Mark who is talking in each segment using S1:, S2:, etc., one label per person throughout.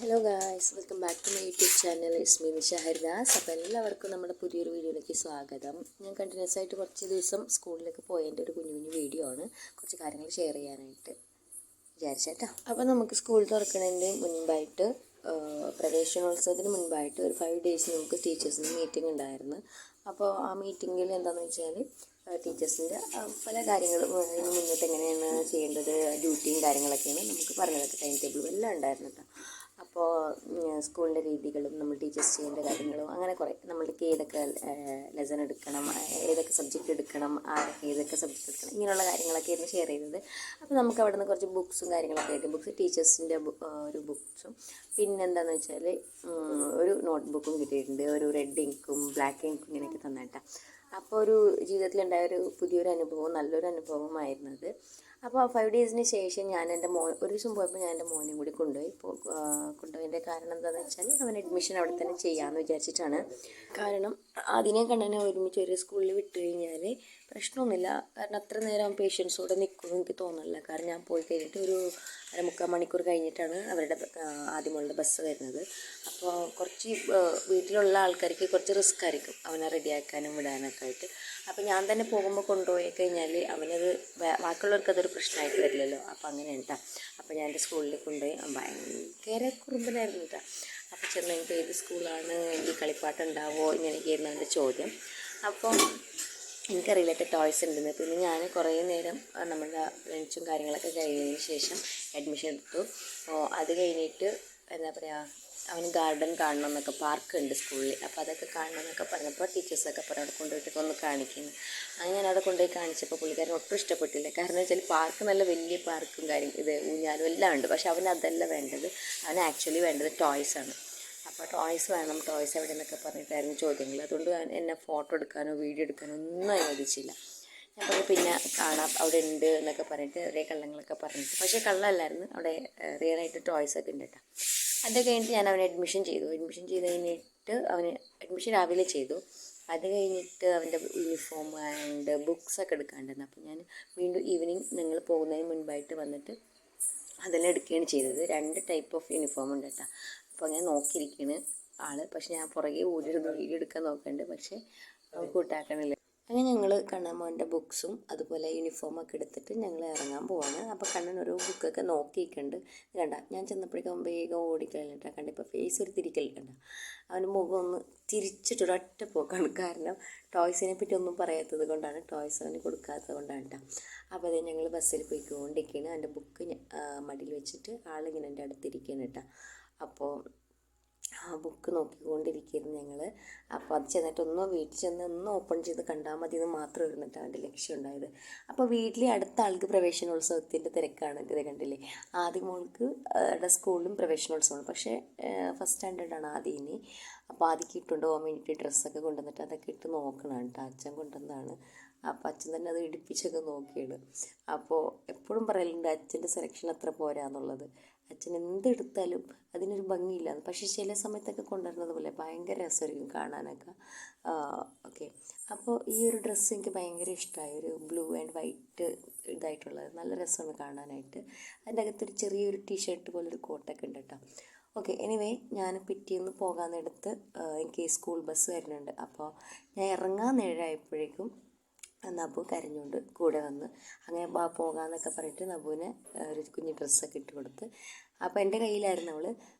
S1: Hello guys, welcome back to my YouTube channel. Is me Nisha Haridas. അപ്പോൾ എല്ലാവർക്കും നമ്മുടെ പുതിയൊരു വീഡിയോയിലേക്ക് സ്വാഗതം. ഞാൻ കണ്ടിന്യൂസ് ആയിട്ട് കുറച്ച് ദിവസം സ്കൂളിലേക്ക് പോയതിൻ്റെ ഒരു കുഞ്ഞു കുഞ്ഞു വീഡിയോ ആണ്, കുറച്ച് കാര്യങ്ങൾ ഷെയർ ചെയ്യാനായിട്ട് വിചാരിച്ചേട്ടാ. അപ്പോൾ നമുക്ക് സ്കൂൾ തുറക്കുന്നതിൻ്റെ മുൻപായിട്ട്, പ്രവേശനോത്സവത്തിന് മുൻപായിട്ട് ഒരു 5 days നമുക്ക് ടീച്ചേഴ്സിന് മീറ്റിംഗ് ഉണ്ടായിരുന്നു. അപ്പോൾ ആ മീറ്റിങ്ങിൽ എന്താണെന്ന് വെച്ചാൽ ടീച്ചേഴ്സിൻ്റെ പല കാര്യങ്ങളും ഇനി മുന്നോട്ട് എങ്ങനെയാണ് ചെയ്യേണ്ടത്, ഡ്യൂട്ടിയും കാര്യങ്ങളൊക്കെയാണ് നമുക്ക് പറഞ്ഞതൊക്കെ, ടൈം ടേബിളും എല്ലാം ഉണ്ടായിരുന്നു കേട്ടോ. അപ്പോൾ സ്കൂളിൻ്റെ രീതികളും നമ്മൾ ടീച്ചേഴ്സ് ചെയ്യേണ്ട കാര്യങ്ങളും അങ്ങനെ കുറേ, നമ്മൾക്ക് ഏതൊക്കെ ലെസൺ എടുക്കണം, ഏതൊക്കെ സബ്ജക്റ്റ് എടുക്കണം, ആരൊക്കെ ഏതൊക്കെ സബ്ജക്റ്റ് എടുക്കണം, ഇങ്ങനെയുള്ള കാര്യങ്ങളൊക്കെ ആയിരുന്നു ഷെയർ ചെയ്തത്. അപ്പോൾ നമുക്ക് അവിടെ നിന്ന് കുറച്ച് ബുക്സും കാര്യങ്ങളൊക്കെ ആയിട്ട്, ബുക്സ് ടീച്ചേഴ്സിൻ്റെ ഒരു ബുക്സും, പിന്നെന്താണെന്ന് വെച്ചാൽ ഒരു നോട്ട് ബുക്കും കിട്ടിയിട്ടുണ്ട്, ഒരു റെഡ് ഇങ്കും ബ്ലാക്ക് ഇങ്കും ഇങ്ങനെയൊക്കെ തന്നിട്ടാണ്. അപ്പോൾ ഒരു ജീവിതത്തിലുണ്ടായ ഒരു പുതിയൊരു അനുഭവം, നല്ലൊരു അനുഭവമായിരുന്നത്. അപ്പോൾ ആ 5 days ശേഷം ഞാൻ എൻ്റെ ഒരു ദിവസം പോയപ്പോൾ ഞാൻ എൻ്റെ മോനെയും കൂടി കൊണ്ടുപോയതിൻ്റെ കാരണം എന്താണെന്ന് വെച്ചാൽ അവൻ അഡ്മിഷൻ അവിടെ തന്നെ ചെയ്യാമെന്ന് വിചാരിച്ചിട്ടാണ്. കാരണം അതിനെ കണ്ണനെ ഒരുമിച്ച് ഒരു സ്കൂളിൽ വിട്ട് കഴിഞ്ഞാൽ പ്രശ്നമൊന്നുമില്ല, കാരണം അത്ര നേരം അവൻ പേഷ്യൻസോടെ നിൽക്കുമെന്ന് എനിക്ക് തോന്നുന്നില്ല. കാരണം ഞാൻ പോയി കഴിഞ്ഞിട്ട് ഒരു 3/4 മണിക്കൂർ കഴിഞ്ഞിട്ടാണ് അവരുടെ ആദ്യമുള്ള ബസ് വരുന്നത്. അപ്പോൾ കുറച്ച് വീട്ടിലുള്ള ആൾക്കാർക്ക് കുറച്ച് റിസ്ക് ആയിരിക്കും അവനെ റെഡിയാക്കാനും വിടാനൊക്കെ ആയിട്ട്. അപ്പോൾ ഞാൻ തന്നെ പോകുമ്പോൾ കൊണ്ടുപോയി കഴിഞ്ഞാൽ അവനത് ബാക്കിയുള്ളവർക്ക് അതൊരു പ്രശ്നമായിട്ട് വരില്ലല്ലോ. അപ്പോൾ അങ്ങനെ കേട്ടോ. അപ്പോൾ ഞാൻ എൻ്റെ സ്കൂളിൽ കൊണ്ടുപോയി, ഭയങ്കര കുറുമ്പനായിരുന്നു കേട്ടോ. അപ്പോൾ ചെന്ന് കഴിഞ്ഞിട്ട് ഏത് സ്കൂളാണ്, എനിക്ക് കളിപ്പാട്ടം ഉണ്ടാവുമോ, ഇങ്ങനെയൊക്കെയായിരുന്നു എൻ്റെ ചോദ്യം. അപ്പോൾ എനിക്കറിയില്ല ടോയ്സ് ഉണ്ടെന്ന്. പിന്നെ ഞാൻ കുറേ നേരം നമ്മളുടെ ലഞ്ചും കാര്യങ്ങളൊക്കെ കഴിഞ്ഞതിന് ശേഷം അഡ്മിഷൻ എടുത്തു. അപ്പോൾ അത് കഴിഞ്ഞിട്ട് എന്താ പറയുക, അവന് ഗാർഡൻ കാണണം എന്നൊക്കെ, പാർക്കുണ്ട് സ്കൂളിൽ, അപ്പോൾ അതൊക്കെ കാണണം എന്നൊക്കെ പറഞ്ഞപ്പോൾ ടീച്ചേഴ്സൊക്കെ പറഞ്ഞു അവിടെ കൊണ്ടുപോയിട്ടൊക്കെ ഒന്ന് കാണിക്കുന്നു. അങ്ങനെ ഞാൻ അവിടെ കൊണ്ടുപോയി കാണിച്ചപ്പോൾ പുള്ളിക്കാരൻ ഒട്ടും ഇഷ്ടപ്പെട്ടില്ല. കാരണം വെച്ചാൽ പാർക്ക് നല്ല വലിയ പാർക്കും ഇത് ഊഞ്ഞാലും എല്ലാം ഉണ്ട്. പക്ഷെ അവന് അതല്ല വേണ്ടത്, അവന് ആക്ച്വലി വേണ്ടത് ടോയ്സാണ്. അപ്പോൾ ടോയ്സ് വേണം, ടോയ്സ് എവിടെ നിന്നൊക്കെ പറഞ്ഞിട്ടായിരുന്നു ചോദ്യങ്ങൾ. അതുകൊണ്ട് എന്നെ ഫോട്ടോ എടുക്കാനോ വീഡിയോ എടുക്കാനോ ഒന്നും അനുവദിച്ചില്ല. ഞാൻ പറഞ്ഞു പിന്നെ കാണാം, അവിടെ ഉണ്ട് എന്നൊക്കെ പറഞ്ഞിട്ട് ഒരേ കള്ളങ്ങളൊക്കെ പറഞ്ഞിട്ട്. പക്ഷേ കള്ളല്ലായിരുന്നു, അവിടെ റിയലായിട്ട് ടോയ്സൊക്കെ ഉണ്ട് കേട്ടോ. അത് കഴിഞ്ഞിട്ട് ഞാൻ അവനെ അഡ്മിഷൻ ചെയ്തു കഴിഞ്ഞിട്ട് അഡ്മിഷൻ രാവിലെ ചെയ്തു. അത് കഴിഞ്ഞിട്ട് അവൻ്റെ യൂണിഫോം ആൻഡ് ബുക്സൊക്കെ എടുക്കാണ്ടായിരുന്നു. അപ്പോൾ ഞാൻ വീണ്ടും ഈവനിങ് ഞങ്ങൾ പോകുന്നതിന് മുൻപായിട്ട് വന്നിട്ട് അതെല്ലാം എടുക്കുകയാണ് ചെയ്തത്. 2 ടൈപ്പ് ഓഫ് യൂണിഫോം ഉണ്ട് കേട്ടോ. അപ്പോൾ അങ്ങനെ നോക്കിയിരിക്കുകയാണ് പക്ഷെ ഞാൻ പുറകെ ഓടിയിരുന്ന് വീഡിയോ എടുക്കാൻ നോക്കുന്നുണ്ട്, പക്ഷേ കൂട്ടാക്കണില്ല. അങ്ങനെ ഞങ്ങൾ കണ്ണമ്മോൻ്റെ ബുക്സും അതുപോലെ യൂണിഫോമൊക്കെ എടുത്തിട്ട് ഞങ്ങൾ ഇറങ്ങാൻ പോവാണ്. അപ്പോൾ കണ്ണൻ ഒരു ബുക്കൊക്കെ നോക്കിയിട്ടുണ്ട്. കണ്ട ഞാൻ ചെന്നപ്പോഴേക്കും വേഗം ഓടിക്കളഞ്ഞിട്ടാണ്. കണ്ട ഇപ്പോൾ ഫേസ് ഒരു തിരിക്കലുണ്ട്. അവൻ്റെ മുഖം ഒന്ന് തിരിച്ചിട്ടൊരൊറ്റ പോക്കാണ്. കാരണം ടോയ്സിനെ പറ്റി ഒന്നും പറയാത്തത് കൊണ്ടാണ്, ടോയ്സ് അവന് കൊടുക്കാത്തത് കൊണ്ടാണ് കേട്ടോ. അപ്പോൾ അതേ ഞങ്ങൾ ബസ്സിൽ പോയിക്കൊണ്ടിരിക്കുകയാണ്. എൻ്റെ ബുക്ക് മടിയിൽ വെച്ചിട്ട് ആളിങ്ങനെ എൻ്റെ അടുത്തിരിക്കുകയാണ് കേട്ടോ. അപ്പോൾ ആ ബുക്ക് നോക്കിക്കൊണ്ടിരിക്കുകയായിരുന്നു ഞങ്ങൾ. അപ്പോൾ അത് ചെന്നിട്ട് വീട്ടിൽ ചെന്ന് ഓപ്പൺ ചെയ്ത് കണ്ടാൽ മതി എന്ന് മാത്രമായിരുന്നു കേട്ടോ അവൻ്റെ ലക്ഷ്യം ഉണ്ടായത്. അപ്പോൾ വീട്ടിലെ അടുത്ത ആൾക്ക് പ്രവേശനോത്സവത്തിൻ്റെ തിരക്കാണ്. ഇത് കണ്ടില്ലേ, ആദ്യം മോൾക്ക് സ്കൂളിലും പ്രവേശനോത്സവമാണ്. പക്ഷേ ഫസ്റ്റ് സ്റ്റാൻഡേർഡാണ് ആദ്യം. അപ്പോൾ ആദ്യം ഇട്ടുകൊണ്ട് പോകാൻ വേണ്ടിയിട്ട് ഡ്രസ്സൊക്കെ കൊണ്ടുവന്നിട്ട് അതൊക്കെ ഇട്ട് നോക്കണം കേട്ടോ. അച്ഛൻ കൊണ്ടുവന്നതാണ്. അപ്പോൾ അച്ഛൻ തന്നെ അത് ഇടിപ്പിച്ചൊക്കെ നോക്കിയാണ്. അപ്പോൾ എപ്പോഴും പറയലുണ്ട് അച്ഛൻ്റെ സെലക്ഷൻ അത്ര പോരാന്നുള്ളത്. അച്ഛൻ എന്തെടുത്താലും അതിനൊരു ഭംഗിയില്ല. പക്ഷേ ചില സമയത്തൊക്കെ കൊണ്ടുവരുന്നത് പോലെ ഭയങ്കര രസമായിരിക്കും കാണാനൊക്കെ. ഓക്കെ, അപ്പോൾ ഈ ഒരു ഡ്രസ്സ് എനിക്ക് ഭയങ്കര ഇഷ്ടമായി. ഒരു ബ്ലൂ ആൻഡ് വൈറ്റ് ഇതായിട്ടുള്ളത് നല്ല രസമാണ് കാണാനായിട്ട്. അതിൻ്റെ അകത്തൊരു ചെറിയൊരു ടീഷർട്ട് പോലൊരു കോട്ടൊക്കെ ഉണ്ട് കേട്ടോ. ഓക്കെ, എനിവേ ഞാൻ പിറ്റേന്ന് പോകാൻ നേരത്ത് എനിക്ക് സ്കൂൾ ബസ് വരുന്നുണ്ട്. അപ്പോൾ ഞാൻ ഇറങ്ങാൻ നേരമായപ്പോഴേക്കും നബു കരഞ്ഞുകൊണ്ട് കൂടെ വന്ന് അങ്ങനെ പോകാമെന്നൊക്കെ പറഞ്ഞിട്ട് നബുവിനെ ഒരു കുഞ്ഞു ഡ്രസ്സൊക്കെ ഇട്ട് കൊടുത്ത്. അപ്പോൾ എൻ്റെ കയ്യിലായിരുന്നു അവൾ.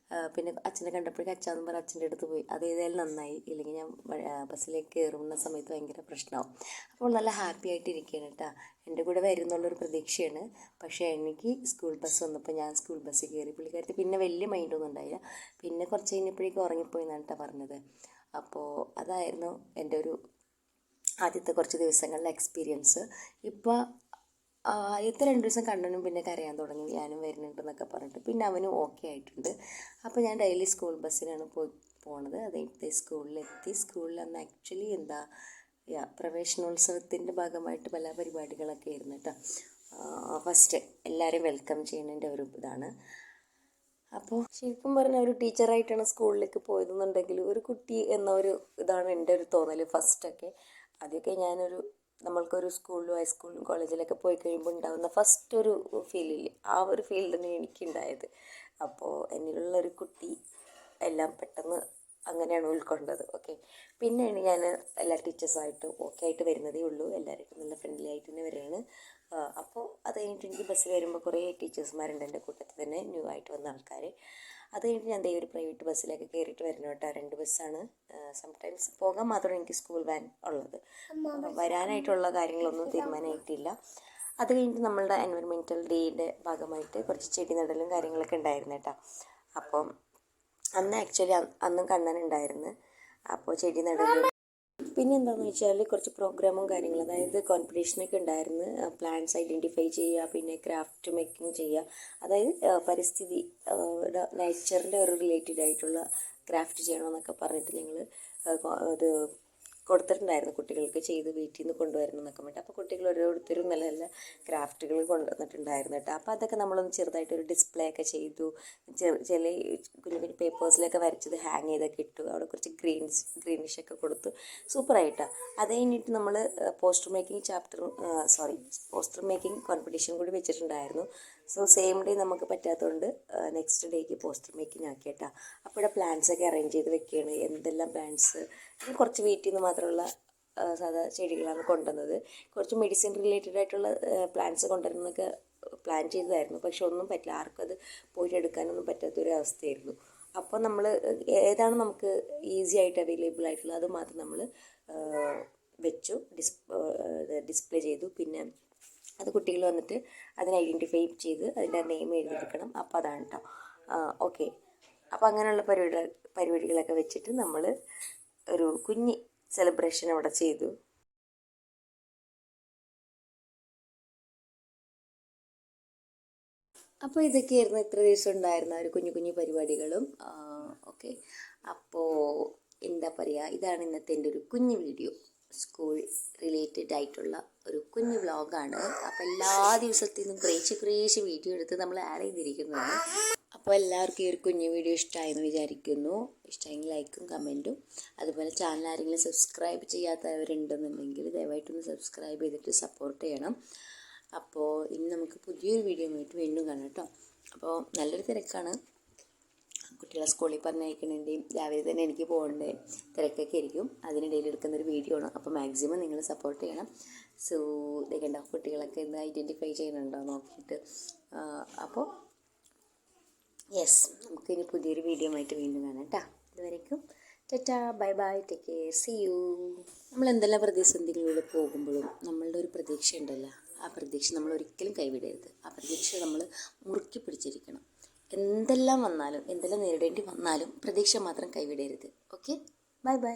S1: പിന്നെ അച്ഛനെ കണ്ടപ്പോഴേക്കും അച്ഛാന്ന് പറഞ്ഞ് അച്ഛൻ്റെ അടുത്ത് പോയി. അത് ഏതായാലും നന്നായി, ഇല്ലെങ്കിൽ ഞാൻ ബസ്സിലേക്ക് കയറുന്ന സമയത്ത് ഭയങ്കര പ്രശ്നമാവും. അപ്പോൾ നല്ല ഹാപ്പി ആയിട്ടിരിക്കുകയാണ് കേട്ടോ. എൻ്റെ കൂടെ വരുന്നുള്ളൊരു പ്രതീക്ഷയാണ്. പക്ഷേ എനിക്ക് സ്കൂൾ ബസ് വന്നപ്പോൾ ഞാൻ സ്കൂൾ ബസ്സിൽ കയറി. പുള്ളിക്കാരത്തി പിന്നെ വലിയ മൈൻഡൊന്നും ഉണ്ടായില്ല. പിന്നെ കുറച്ച് കഴിഞ്ഞപ്പോഴേക്കും ഉറങ്ങിപ്പോയി എന്നാണ് കേട്ടോ പറഞ്ഞത്. അപ്പോൾ അതായിരുന്നു എൻ്റെ ഒരു ആദ്യത്തെ കുറച്ച് ദിവസങ്ങളിലെ എക്സ്പീരിയൻസ്. ഇപ്പോൾ ആദ്യത്തെ 2 ദിവസം കണ്ണനും പിന്നെ കരയാൻ തുടങ്ങി, ഞാനും വരുന്നുണ്ടെന്നൊക്കെ പറഞ്ഞിട്ട്. പിന്നെ അവനും ഓക്കെ ആയിട്ടുണ്ട്. അപ്പോൾ ഞാൻ ഡെയിലി സ്കൂൾ ബസ്സിനാണ് പോണത്. അതെടുത്ത് സ്കൂളിലെത്തി. സ്കൂളിൽ അന്ന് ആക്ച്വലി പ്രവേശനോത്സവത്തിൻ്റെ ഭാഗമായിട്ട് പല പരിപാടികളൊക്കെ ആയിരുന്നു കേട്ടോ. ഫസ്റ്റ് എല്ലാവരെയും വെൽക്കം ചെയ്യുന്നതിൻ്റെ ഒരു ഇതാണ്. അപ്പോൾ ശരിക്കും പറഞ്ഞാൽ ഒരു ടീച്ചറായിട്ടാണ് സ്കൂളിലേക്ക് പോയതെന്നുണ്ടെങ്കിൽ ഒരു കുട്ടി എന്ന ഒരു ഇതാണ് എൻ്റെ ഒരു തോന്നൽ ഫസ്റ്റൊക്കെ. ആദ്യമൊക്കെ നമ്മൾക്കൊരു സ്കൂളിലും ഹൈസ്കൂളിലും കോളേജിലൊക്കെ പോയി കഴിയുമ്പോൾ ഉണ്ടാകുന്ന ഫസ്റ്റ് ഒരു ഫീലില്ലേ, ആ ഒരു ഫീൽ തന്നെ എനിക്കുണ്ടായത്. അപ്പോൾ എന്നിലുള്ളൊരു കുട്ടി എല്ലാം പെട്ടെന്ന് അങ്ങനെയാണ് ഉൾക്കൊണ്ടത്. ഓക്കെ, പിന്നെയാണ് ഞാൻ എല്ലാ ടീച്ചേഴ്സായിട്ടും ഓക്കെ ആയിട്ട് വരുന്നതേ ഉള്ളൂ. എല്ലാവരും നല്ല ഫ്രണ്ട്ലി ആയിട്ട് തന്നെ വരികയാണ്. അപ്പോൾ അത് കഴിഞ്ഞിട്ട് എനിക്ക് ബസ്സിൽ വരുമ്പോൾ കുറേ ടീച്ചേഴ്സ്മാരുണ്ട് എൻ്റെ കൂട്ടത്തിൽ തന്നെ, ന്യൂ ആയിട്ട് വന്ന ആൾക്കാർ. അത് കഴിഞ്ഞിട്ട് ഞാൻ ഒരു പ്രൈവറ്റ് ബസ്സിലേക്ക് കയറിയിട്ട് വരുന്നു കേട്ടോ. 2 ബസ്സാണ്. സംടൈംസ് പോകാൻ മാത്രമാണ് എനിക്ക് സ്കൂൾ വാൻ ഉള്ളത്. വരാനായിട്ടുള്ള കാര്യങ്ങളൊന്നും തീരുമാനമായിട്ടില്ല. അത് കഴിഞ്ഞിട്ട് നമ്മളുടെ എൻവയൺമെൻറ്റൽ ഡേയുടെ ഭാഗമായിട്ട് കുറച്ച് ചെടി നടലും കാര്യങ്ങളൊക്കെ ഉണ്ടായിരുന്നു കേട്ടോ. അപ്പം അന്ന് ആക്ച്വലി അന്നും കണ്ണനുണ്ടായിരുന്നു. അപ്പോൾ ചെടി നടലും പിന്നെ എന്താണെന്ന് വെച്ചാൽ കുറച്ച് പ്രോഗ്രാമും കാര്യങ്ങളും, അതായത് കോമ്പറ്റീഷനൊക്കെ ഉണ്ടായിരുന്നു. പ്ലാന്റ്സ് ഐഡൻറ്റിഫൈ ചെയ്യുക, പിന്നെ ക്രാഫ്റ്റ് മേക്കിംഗ് ചെയ്യുക, അതായത് പരിസ്ഥിതി നേച്ചറിൻ്റെ ഒരു റിലേറ്റഡ് ആയിട്ടുള്ള ക്രാഫ്റ്റ് ചെയ്യണമെന്നൊക്കെ പറഞ്ഞിട്ട് ഞങ്ങൾ ഇത് കൊടുത്തിട്ടുണ്ടായിരുന്നു കുട്ടികൾക്ക്, ചെയ്ത് വീട്ടിൽ നിന്ന് കൊണ്ടുവരണം എന്നൊക്കെ പറഞ്ഞിട്ട്. അപ്പോൾ കുട്ടികൾ ഓരോരുത്തരും നല്ല നല്ല ക്രാഫ്റ്റുകൾ കൊണ്ടുവന്നിട്ടുണ്ടായിരുന്നു കേട്ടോ. അപ്പോൾ അതൊക്കെ നമ്മളൊന്ന് ചെറുതായിട്ടൊരു ഡിസ്പ്ലേ ഒക്കെ ചെയ്തു. ചില കുഞ്ഞു കുഞ്ഞു പേപ്പേഴ്സിലൊക്കെ വരച്ചത് ഹാങ് ചെയ്തൊക്കെ ഇട്ടു. അവിടെ കുറച്ച് ഗ്രീനിഷൊക്കെ കൊടുത്തു. സൂപ്പറായിട്ടാണ്. അത് കഴിഞ്ഞിട്ട് നമ്മൾ പോസ്റ്റർ മേക്കിംഗ് കോമ്പറ്റീഷൻ കൂടി വെച്ചിട്ടുണ്ടായിരുന്നു. സോ സെയിം ഡേ നമുക്ക് പറ്റാത്തതുകൊണ്ട് നെക്സ്റ്റ് ഡേക്ക് പോസ്റ്റർ മേക്കിംഗ് ആക്കി കേട്ടോ. അപ്പോൾ ഇവിടെ പ്ലാന്റ്സൊക്കെ അറേഞ്ച് ചെയ്ത് വെക്കുകയാണ്. എന്തെല്ലാം പ്ലാന്റ്സ്, കുറച്ച് വീട്ടിൽ നിന്ന് മാത്രമുള്ള സാധാ ചെടികളാണ് കൊണ്ടുവന്നത്. കുറച്ച് മെഡിസിൻ റിലേറ്റഡ് ആയിട്ടുള്ള പ്ലാന്റ്സ് കൊണ്ടുവരുന്നതൊക്കെ പ്ലാൻ ചെയ്തതായിരുന്നു. പക്ഷെ ഒന്നും പറ്റില്ല, ആർക്കും അത് പോയിട്ട് എടുക്കാനൊന്നും പറ്റാത്തൊരു അവസ്ഥയായിരുന്നു. അപ്പോൾ നമ്മൾ ഏതാണ് നമുക്ക് ഈസി ആയിട്ട് അവൈലബിൾ ആയിട്ടുള്ളത് അത് മാത്രം നമ്മൾ വെച്ചു, ഡിസ്പ്ലേ ചെയ്തു. പിന്നെ അത് കുട്ടികൾ വന്നിട്ട് അതിനെ ഐഡൻറ്റിഫൈ ചെയ്ത് അതിൻ്റെ നെയിം എഴുതിയെടുക്കണം. അപ്പോൾ അതാണ് കേട്ടോ. ഓക്കെ, അപ്പോൾ അങ്ങനെയുള്ള പരിപാടികളൊക്കെ വെച്ചിട്ട് നമ്മൾ ഒരു കുഞ്ഞ് സെലിബ്രേഷൻ അവിടെ ചെയ്തു. അപ്പോൾ ഇതൊക്കെയായിരുന്നു ഇത്ര ദിവസം ഉണ്ടായിരുന്ന ഒരു കുഞ്ഞു കുഞ്ഞു പരിപാടികളും. ഓക്കെ, അപ്പോൾ എന്താ പറയുക, ഇതാണ് ഇന്നത്തെ എൻ്റെ ഒരു കുഞ്ഞു വീഡിയോ. സ്കൂൾ റിലേറ്റഡ് ആയിട്ടുള്ള ഒരു കുഞ്ഞു വ്ളോഗാണ്. അപ്പോൾ എല്ലാ ദിവസത്തിൽ നിന്നും കുറേശ്ശെ വീഡിയോ എടുത്ത് നമ്മൾ ആഡ് ചെയ്തിരിക്കുന്നതാണ്. അപ്പോൾ എല്ലാവർക്കും ഈ ഒരു കുഞ്ഞു വീഡിയോ ഇഷ്ടമായെന്ന് വിചാരിക്കുന്നു. ഇഷ്ടമെങ്കിൽ ലൈക്കും കമൻറ്റും, അതുപോലെ ചാനൽ ആരെങ്കിലും സബ്സ്ക്രൈബ് ചെയ്യാത്തവരുണ്ടെന്നുണ്ടെങ്കിൽ ദയവായിട്ടൊന്ന് സബ്സ്ക്രൈബ് ചെയ്തിട്ട് സപ്പോർട്ട് ചെയ്യണം. അപ്പോൾ ഇനി നമുക്ക് പുതിയൊരു വീഡിയോ ആയിട്ട് വീണ്ടും കാണാം കേട്ടോ. അപ്പോൾ നല്ലൊരു തിരക്കാണ്, കുട്ടികളെ സ്കൂളിൽ പറഞ്ഞയക്കണേൻ്റെയും രാവിലെ തന്നെ എനിക്ക് പോകേണ്ട തിരക്കൊക്കെ ആയിരിക്കും. അതിനിടയിൽ എടുക്കുന്നൊരു വീഡിയോ ആണ്. അപ്പോൾ മാക്സിമം നിങ്ങൾ സപ്പോർട്ട് ചെയ്യണം. സോ ഇതൊക്കെയുണ്ടോ, കുട്ടികളൊക്കെ ഇന്ന് ഐഡൻറ്റിഫൈ ചെയ്യുന്നുണ്ടോ നോക്കിയിട്ട്. അപ്പോൾ യെസ്, നമുക്കിനി പുതിയൊരു വീഡിയോ ആയിട്ട് വീണ്ടും കാണാം കേട്ടോ. ഇതുവരേക്കും tata, bye bye, take care, see you. നമ്മൾ എന്തെല്ലാം പ്രതിസന്ധികളിലൂടെ പോകുമ്പോഴും നമ്മളുടെ ഒരു പ്രതീക്ഷ ഉണ്ടല്ലോ, ആ പ്രതീക്ഷ നമ്മൾ ഒരിക്കലും കൈവിടരുത്. ആ പ്രതീക്ഷ നമ്മൾ മുറുക്കി പിടിച്ചിരിക്കണം. എന്തെല്ലാം വന്നാലും, എന്തെല്ലാം നേരിടേണ്ടി വന്നാലും പ്രതീക്ഷ മാത്രം കൈവിടരുത്. Okay, bye bye.